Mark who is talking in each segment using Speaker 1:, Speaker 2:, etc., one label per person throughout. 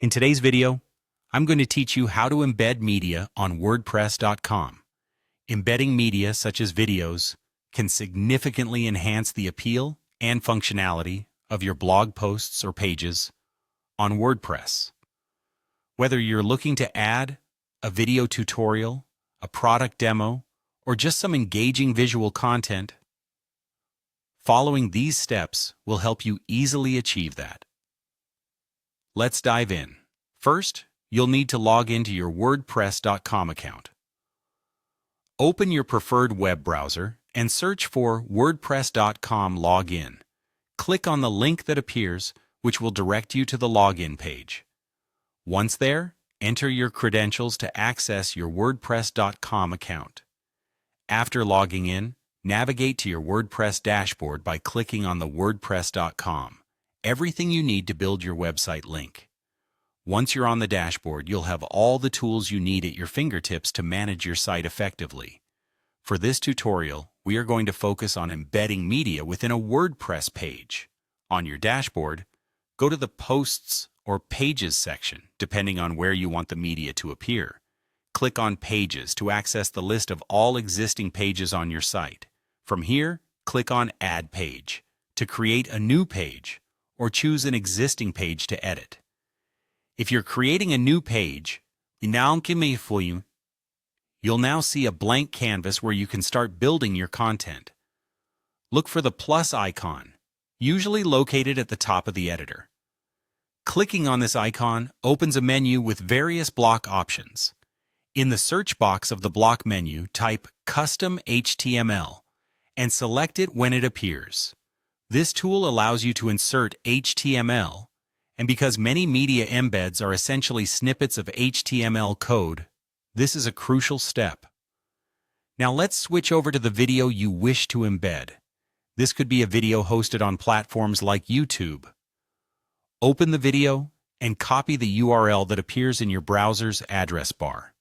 Speaker 1: In today's video, I'm going to teach you how to embed media on WordPress.com. Embedding media such as videos can significantly enhance the appeal and functionality of your blog posts or pages on WordPress. Whether you're looking to add a video tutorial, a product demo, or just some engaging visual content, following these steps will help you easily achieve that. Let's dive in. First, you'll need to log into your WordPress.com account. Open your preferred web browser and search for WordPress.com login. Click on the link that appears, which will direct you to the login page. Once there, enter your credentials to access your WordPress.com account. After logging in, navigate to your WordPress dashboard by clicking on the WordPress.com. Everything you need to build your website link. Once you're on the dashboard, you'll have all the tools you need at your fingertips to manage your site effectively. For this tutorial, we are going to focus on embedding media within a WordPress page. On your dashboard, go to the Posts or Pages section, depending on where you want the media to appear. Click on Pages to access the list of all existing pages on your site. From here, click on Add Page to create a new page, or choose an existing page to edit. If you're creating a new page, you'll now see a blank canvas where you can start building your content. Look for the plus icon, usually located at the top of the editor. Clicking on this icon opens a menu with various block options. In the search box of the block menu, type Custom HTML and select it when it appears. This tool allows you to insert HTML, and because many media embeds are essentially snippets of HTML code, this is a crucial step. Now let's switch over to the video you wish to embed. This could be a video hosted on platforms like YouTube. Open the video and copy the URL that appears in your browser's address bar.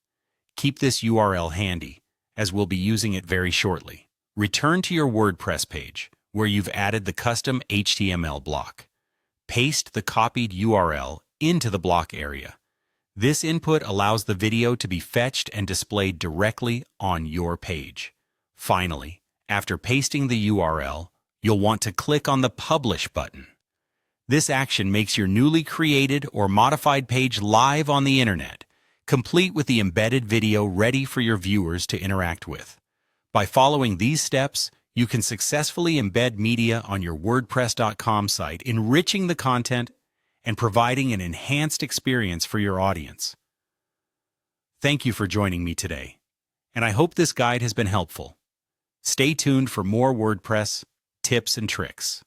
Speaker 1: Keep this URL handy, as we'll be using it very shortly. Return to your WordPress page, where you've added the custom HTML block. Paste the copied URL into the block area. This input allows the video to be fetched and displayed directly on your page. Finally, after pasting the URL, you'll want to click on the Publish button. This action makes your newly created or modified page live on the internet, complete with the embedded video ready for your viewers to interact with. By following these steps, you can successfully embed media on your WordPress.com site, enriching the content and providing an enhanced experience for your audience. Thank you for joining me today, and I hope this guide has been helpful. Stay tuned for more WordPress tips and tricks.